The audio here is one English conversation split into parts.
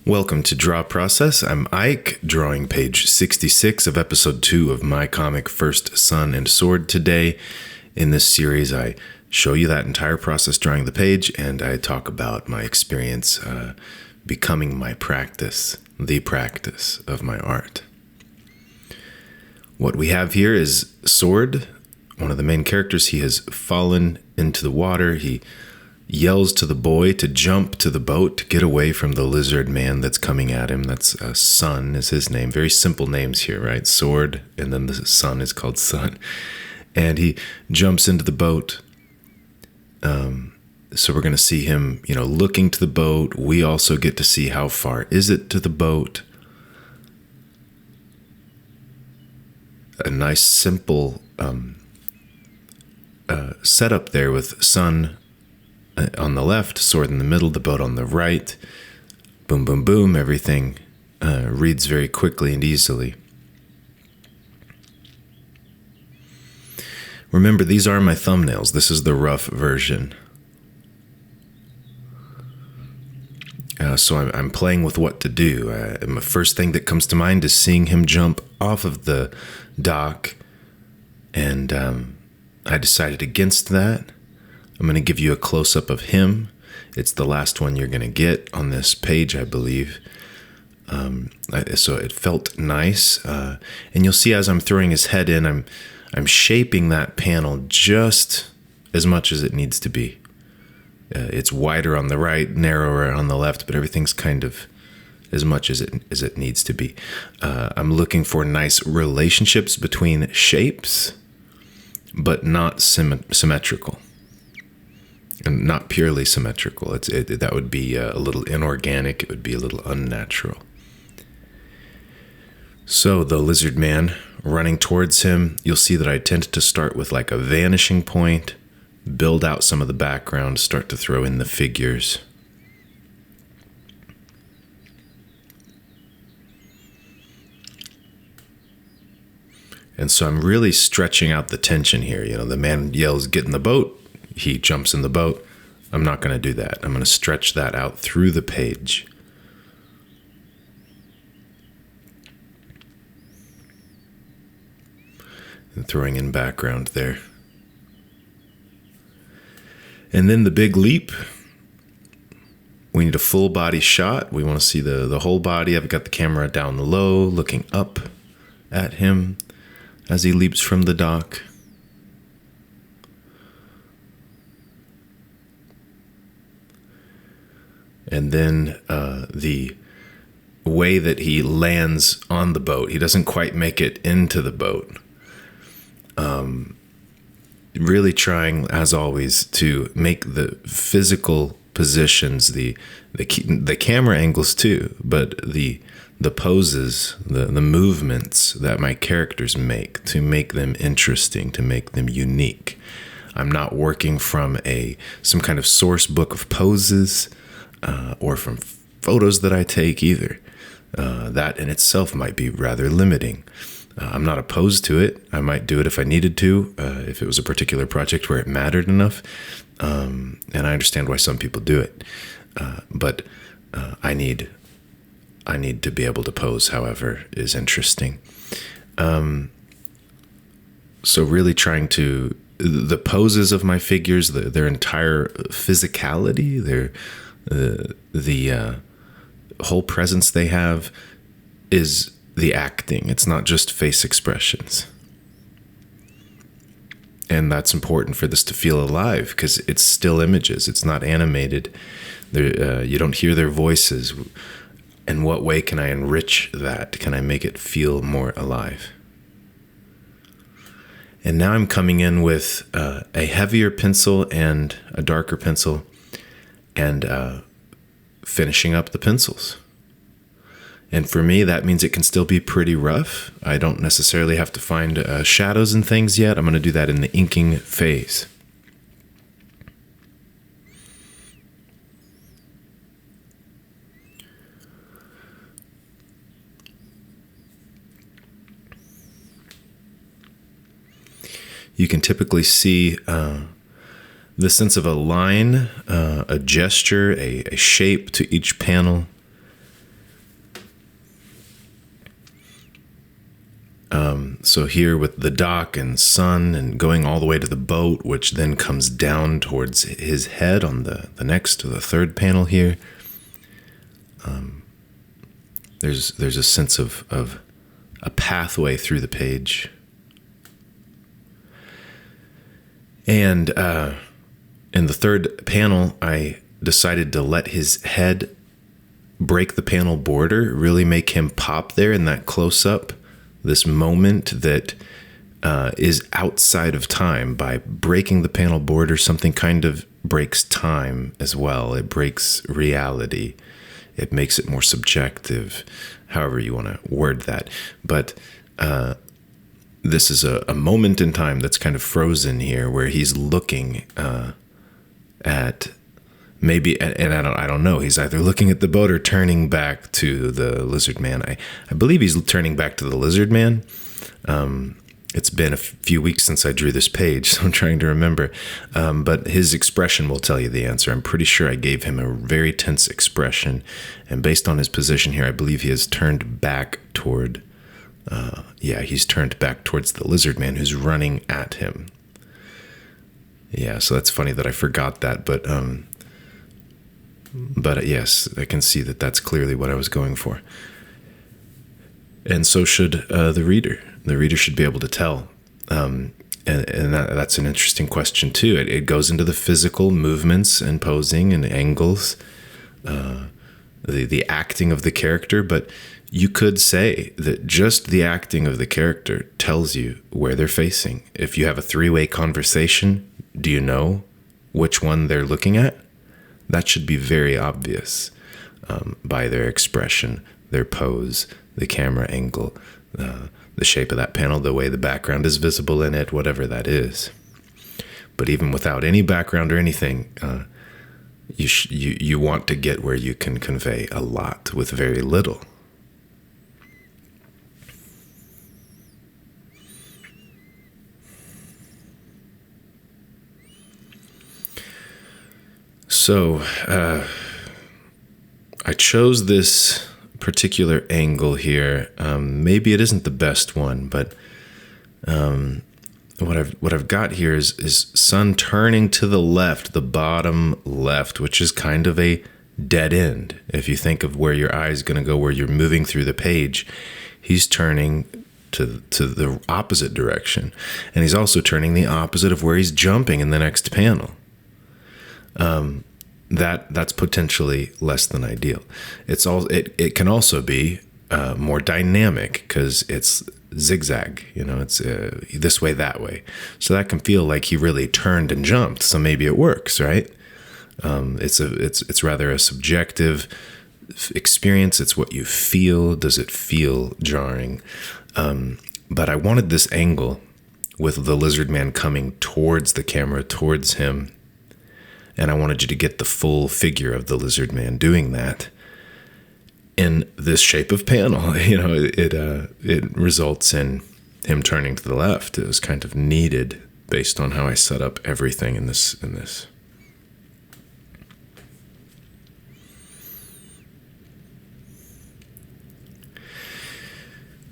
Welcome to Draw Process. I'm Ike, drawing page 66 of episode 2 of my comic First Sun and Sword. Today, in this series, I show you that entire process drawing the page, and I talk about my experience becoming my practice, the practice of my art. What we have here is Sword, one of the main characters. He has fallen into the water. He yells to the boy to jump to the boat to get away from the lizard man that's coming at him. That's Sun is his name. Very simple names here, right? Sword, and then the son is called Sun. And he jumps into the boat. So we're going to see him, looking to the boat. We also get to see how far is it to the boat. A nice, simple setup there with Sun on the left, Sword in the middle, the boat on the right. Boom, boom, boom. Everything reads very quickly and easily. Remember, these are my thumbnails. This is the rough version. So I'm playing with what to do. The first thing that comes to mind is seeing him jump off of the dock. And I decided against that. I'm going to give you a close-up of him. It's the last one you're going to get on this page, I believe. So it felt nice. And you'll see as I'm throwing his head in, I'm shaping that panel just as much as it needs to be. It's wider on the right, narrower on the left, but everything's kind of as much as it needs to be. I'm looking for nice relationships between shapes, but not symmetrical. And not purely symmetrical. That would be a little inorganic. It would be a little unnatural. So the lizard man running towards him, you'll see that I tend to start with like a vanishing point, build out some of the background, start to throw in the figures. And so I'm really stretching out the tension here. The man yells, "Get in the boat." He jumps in the boat. I'm not going to do that. I'm going to stretch that out through the page. And throwing in background there. And then the big leap. We need a full body shot. We want to see the whole body. I've got the camera down low, looking up at him as he leaps from the dock. And then the way that he lands on the boat, he doesn't quite make it into the boat. Really trying, as always, to make the physical positions, the camera angles too, but the poses, the movements that my characters make, to make them interesting, to make them unique. I'm not working from some kind of source book of poses. Or from photos that I take either. That in itself might be rather limiting. I'm not opposed to it. I might do it if I needed to, if it was a particular project where it mattered enough. And I understand why some people do it. But I need to be able to pose, however, is interesting. So really trying to, the poses of my figures, their entire physicality, the whole presence they have is the acting. It's not just face expressions. And that's important for this to feel alive because it's still images. It's not animated. You don't hear their voices. In what way can I enrich that? Can I make it feel more alive? And now I'm coming in with a heavier pencil and a darker pencil and finishing up the pencils. And for me, that means it can still be pretty rough. I don't necessarily have to find shadows and things yet. I'm going to do that in the inking phase. You can typically see the sense of a line, a gesture, a shape to each panel. So here with the dock and sun and going all the way to the boat, which then comes down towards his head on the next to the third panel here. There's a sense of a pathway through the page. And in the third panel, I decided to let his head break the panel border, really make him pop there in that close-up, this moment that is outside of time. By breaking the panel border, something kind of breaks time as well. It breaks reality. It makes it more subjective, however you want to word that. But this is a moment in time that's kind of frozen here, where he's looking at maybe, and I don't know, he's either looking at the boat or turning back to the lizard man. I believe he's turning back to the lizard man. It's been a few weeks since I drew this page, so I'm trying to remember. But his expression will tell you the answer. I'm pretty sure I gave him a very tense expression. And based on his position here, I believe he has turned back toward, he's turned back towards the lizard man who's running at him. Yeah, so that's funny that I forgot that. But yes, I can see that that's clearly what I was going for. And so should the reader. The reader should be able to tell. And that's an interesting question, too. It goes into the physical movements and posing and angles, the acting of the character. But you could say that just the acting of the character tells you where they're facing. If you have a three-way conversation, do you know which one they're looking at? That should be very obvious by their expression, their pose, the camera angle, the shape of that panel, the way the background is visible in it, whatever that is. But even without any background or anything, you want to get where you can convey a lot with very little. So I chose this particular angle here. Maybe it isn't the best one, but what I've got here is sun turning to the left, the bottom left, which is kind of a dead end. If you think of where your eye is going to go, where you're moving through the page, he's turning to the opposite direction, and he's also turning the opposite of where he's jumping in the next panel. That's potentially less than ideal. It can also be more dynamic because it's zigzag. It's this way, that way. So that can feel like he really turned and jumped. So maybe it works, right? It's rather a subjective experience. It's what you feel. Does it feel jarring? But I wanted this angle with the lizard man coming towards the camera, towards him. And I wanted you to get the full figure of the lizard man doing that in this shape of panel. It results in him turning to the left. It was kind of needed based on how I set up everything in this.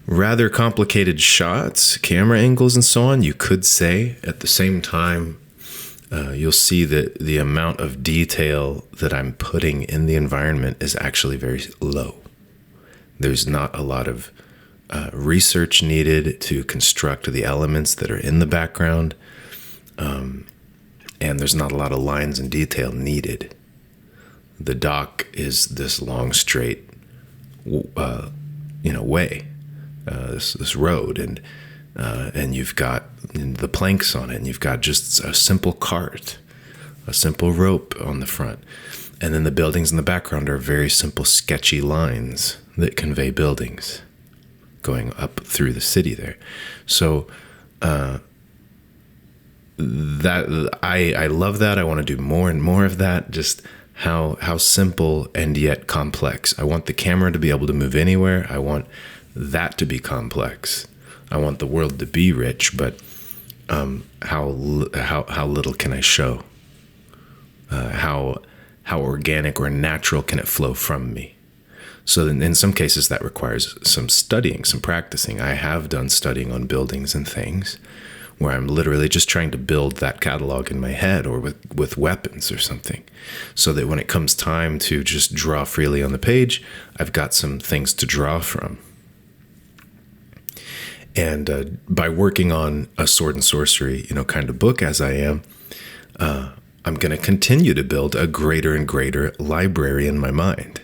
Rather complicated shots, camera angles, and so on. You could say at the same time, you'll see that the amount of detail that I'm putting in the environment is actually very low. There's not a lot of research needed to construct the elements that are in the background, and there's not a lot of lines and detail needed. The dock is this long, straight, way, this road, and you've got the planks on it, and you've got just a simple cart, a simple rope on the front. And then the buildings in the background are very simple, sketchy lines that convey buildings going up through the city there. So that I love that. I want to do more and more of that, just how simple and yet complex. I want the camera to be able to move anywhere. I want that to be complex. I want the world to be rich, but how little can I show? How organic or natural can it flow from me? So in some cases that requires some studying, some practicing. I have done studying on buildings and things where I'm literally just trying to build that catalog in my head, or with weapons or something, so that when it comes time to just draw freely on the page, I've got some things to draw from. And by working on a sword and sorcery, kind of book as I am, I'm going to continue to build a greater and greater library in my mind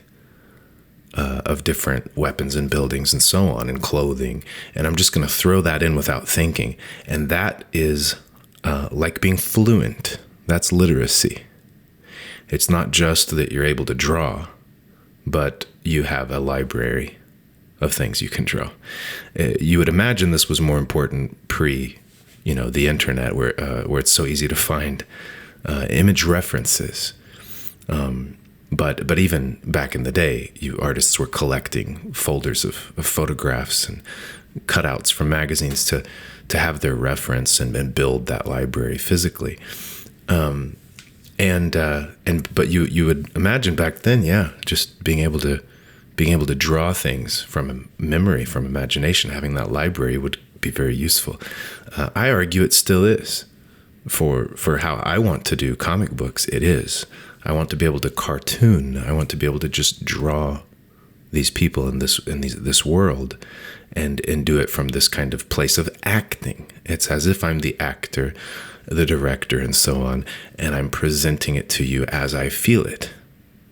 of different weapons and buildings and so on, and clothing. And I'm just going to throw that in without thinking. And that is like being fluent. That's literacy. It's not just that you're able to draw, but you have a library of things you can draw. You would imagine this was more important pre, the internet, where it's so easy to find image references. But even back in the day, artists were collecting folders of photographs and cutouts from magazines to have their reference and build that library physically. But you would imagine back then, just being able to draw things from memory, from imagination, having that library would be very useful. I argue it still is. For how I want to do comic books, it is. I want to be able to cartoon. I want to be able to just draw these people in this world, and do it from this kind of place of acting. It's as if I'm the actor, the director, and so on, and I'm presenting it to you as I feel it,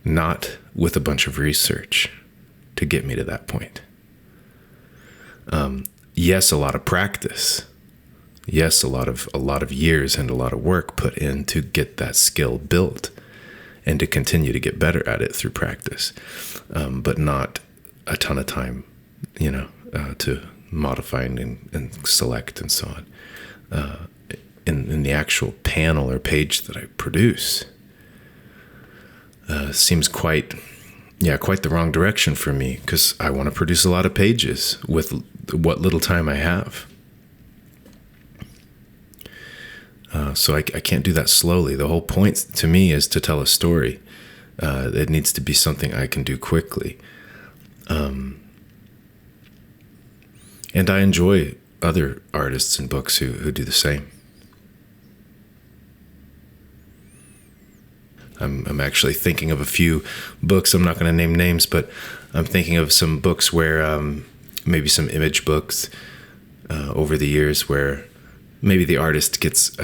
not with a bunch of research to get me to that point. Yes, a lot of practice. Yes, a lot of years and a lot of work put in to get that skill built, and to continue to get better at it through practice, but not a ton of time, to modify and select and so on. In the actual panel or page that I produce, seems quite the wrong direction for me, because I want to produce a lot of pages with what little time I have. So I can't do that slowly. The whole point to me is to tell a story. It needs to be something I can do quickly. And I enjoy other artists and books who do the same. I'm actually thinking of a few books. I'm not going to name names, but I'm thinking of some books where maybe some image books over the years where maybe the artist gets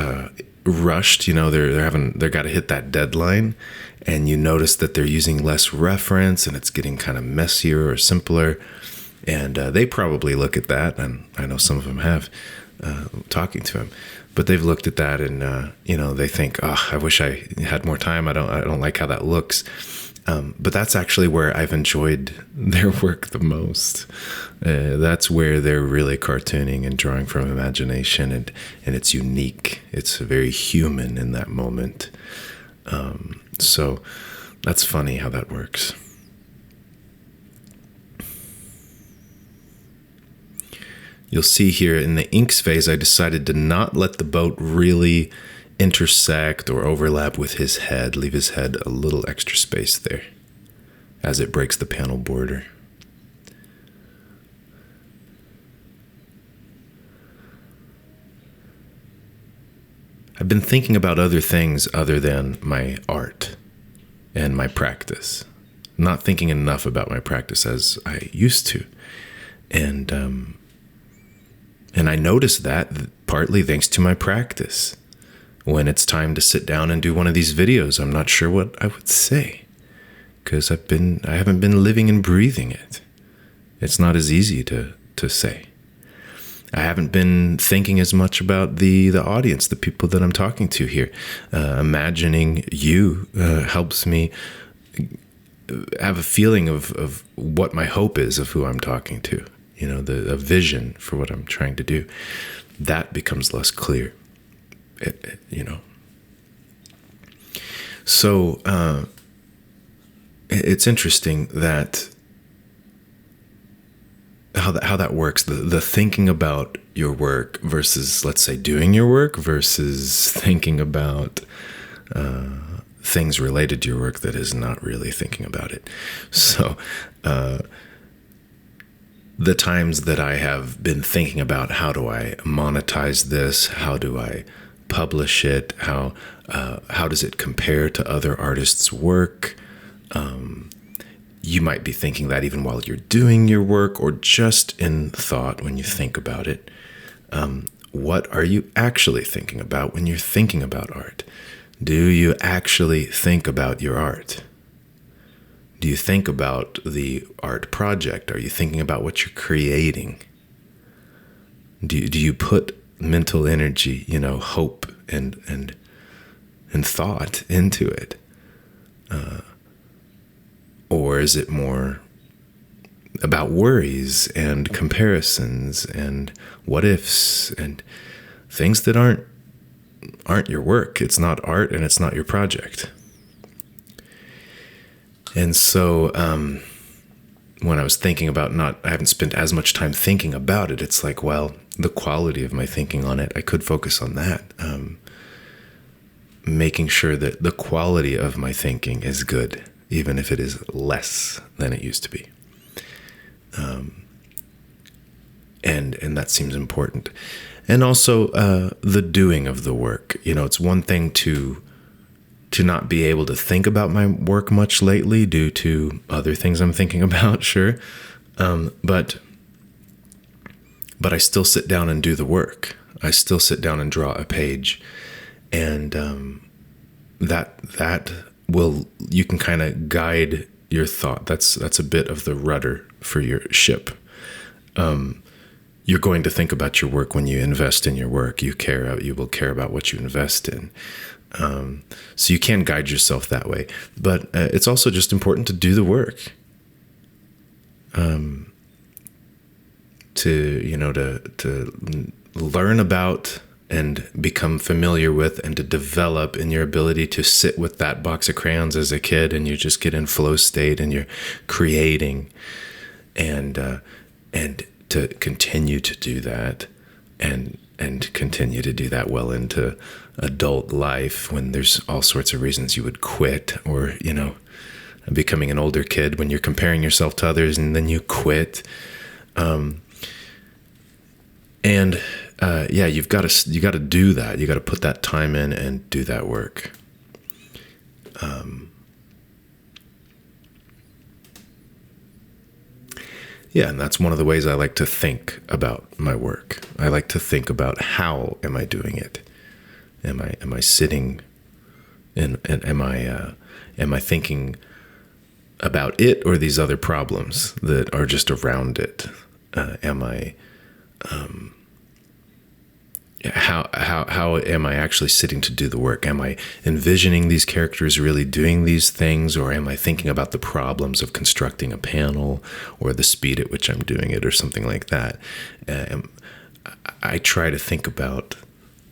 rushed. They're got to hit that deadline, and you notice that they're using less reference, and it's getting kind of messier or simpler. And they probably look at that, and I know some of them have, talking to him, but they've looked at that and they think, I wish I had more time. I don't like how that looks. But that's actually where I've enjoyed their work the most. That's where they're really cartooning and drawing from imagination, and it's unique. It's very human in that moment. So that's funny how that works. You'll see here in the inks phase, I decided to not let the boat really intersect or overlap with his head, leave his head a little extra space there as it breaks the panel border. I've been thinking about other things other than my art and my practice. Not thinking enough about my practice as I used to. And I noticed that partly thanks to my practice. When it's time to sit down and do one of these videos, I'm not sure what I would say, because I haven't been living and breathing it. It's not as easy to say. I haven't been thinking as much about the audience, the people that I'm talking to here. Imagining you helps me have a feeling of what my hope is of who I'm talking to. A vision for what I'm trying to do. That becomes less clear. So it's interesting that how that works. The thinking about your work versus, let's say, doing your work versus thinking about things related to your work that is not really thinking about it. So, the times that I have been thinking about how do I monetize this, how do I publish it, how does it compare to other artists' work? You might be thinking that even while you're doing your work, or just in thought when you think about it. What are you actually thinking about when you're thinking about art? Do you actually think about your art? Do you think about the art project? Are you thinking about what you're creating? Do you put mental energy, hope and thought into it? Or is it more about worries and comparisons and what ifs and things that aren't your work? It's not art and it's not your project. And so when I was thinking about I haven't spent as much time thinking about it, it's like, well, the quality of my thinking on it, I could focus on that. Making sure that the quality of my thinking is good, even if it is less than it used to be. And that seems important. And also the doing of the work. It's one thing to not be able to think about my work much lately due to other things I'm thinking about, sure. But I still sit down and do the work. I still sit down and draw a page. And that will, you can kind of guide your thought. That's a bit of the rudder for your ship. You're going to think about your work when you invest in your work. You will care about what you invest in. So you can guide yourself that way, but it's also just important to do the work. To learn about and become familiar with, and to develop in your ability to sit with that box of crayons as a kid, and you just get in flow state and you're creating, and to continue to do that, and continue to do that well into adult life, when there's all sorts of reasons you would quit, or becoming an older kid when you're comparing yourself to others and then you quit. You've got to do that. You got to put that time in and do that work. And that's one of the ways I like to think about my work. I like to think about, how am I doing it? Am I sitting and am I thinking about it, or these other problems that are just around it? How am I actually sitting to do the work? Am I envisioning these characters really doing these things, or am I thinking about the problems of constructing a panel, or the speed at which I'm doing it, or something like that? I try to think about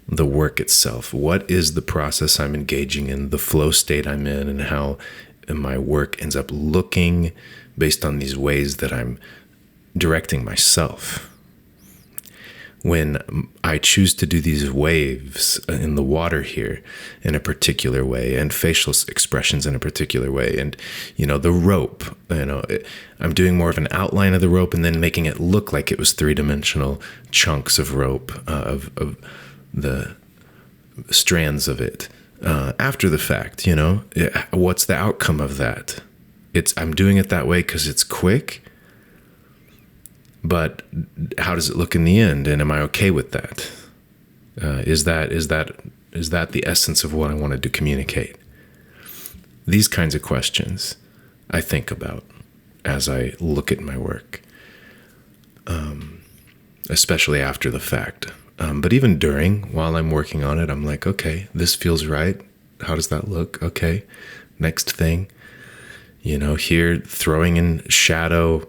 the work itself. What is the process I'm engaging in, the flow state I'm in, and how my work ends up looking based on these ways that I'm directing myself. When I choose to do these waves in the water here in a particular way, and facial expressions in a particular way, and, the rope, I'm doing more of an outline of the rope and then making it look like it was three-dimensional chunks of rope, of the strands of it. After the fact, what's the outcome of that? I'm doing it that way because it's quick, but how does it look in the end? And am I okay with that? Is that the essence of what I wanted to communicate? These kinds of questions I think about as I look at my work, especially after the fact. But even while I'm working on it, I'm like, okay, this feels right. How does that look? Okay, next thing. Here, throwing in shadow,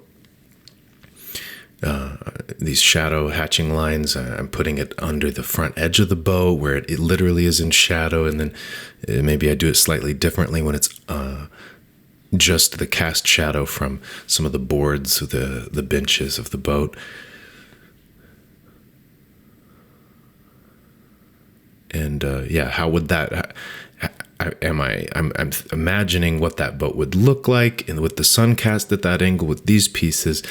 these shadow hatching lines. I'm putting it under the front edge of the boat where it literally is in shadow, and then maybe I do it slightly differently when it's just the cast shadow from some of the boards, the benches of the boat. And how would that I'm imagining what that boat would look like, and with the sun cast at that angle with these pieces,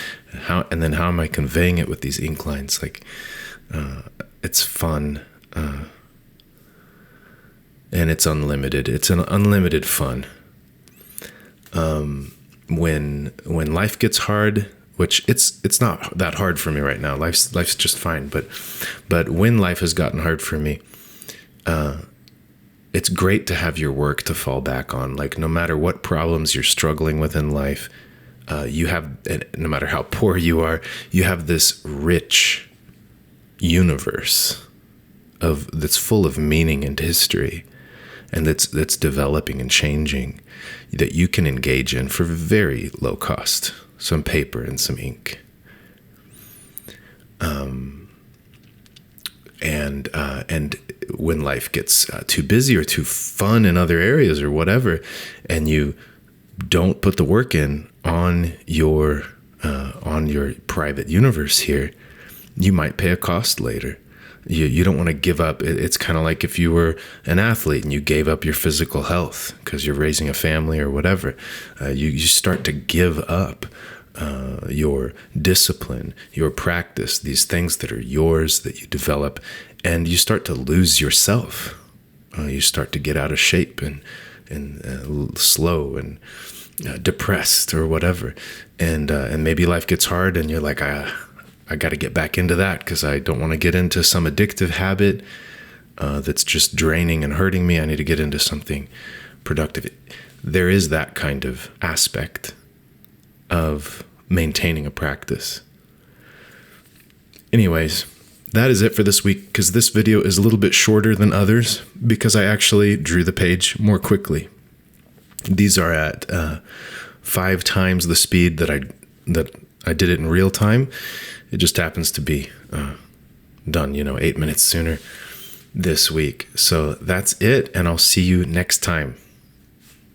and then how am I conveying it with these ink lines? Like, it's fun, and it's unlimited. It's an unlimited fun. When life gets hard, which it's not that hard for me right now. Life's just fine. But when life has gotten hard for me, it's great to have your work to fall back on. Like, no matter what problems you're struggling with in life, you have, no matter how poor you are, you have this rich universe that's full of meaning and history, and that's developing and changing, that you can engage in for very low cost. Some paper and some ink. And when life gets too busy or too fun in other areas or whatever, and you don't put the work in on your private universe here, you might pay a cost later. You don't want to give up. It's kind of like if you were an athlete and you gave up your physical health because you're raising a family or whatever. You start to give up your discipline, your practice, these things that are yours that you develop, and you start to lose yourself. You start to get out of shape and slow and depressed or whatever. And maybe life gets hard and you're like, I got to get back into that because I don't want to get into some addictive habit that's just draining and hurting me. I need to get into something productive. There is that kind of aspect of maintaining a practice. Anyways, that is it for this week, because this video is a little bit shorter than others because I actually drew the page more quickly. These are at 5 times the speed that I did it in real time. It just happens to be done, 8 minutes sooner this week. So that's it, and I'll see you next time.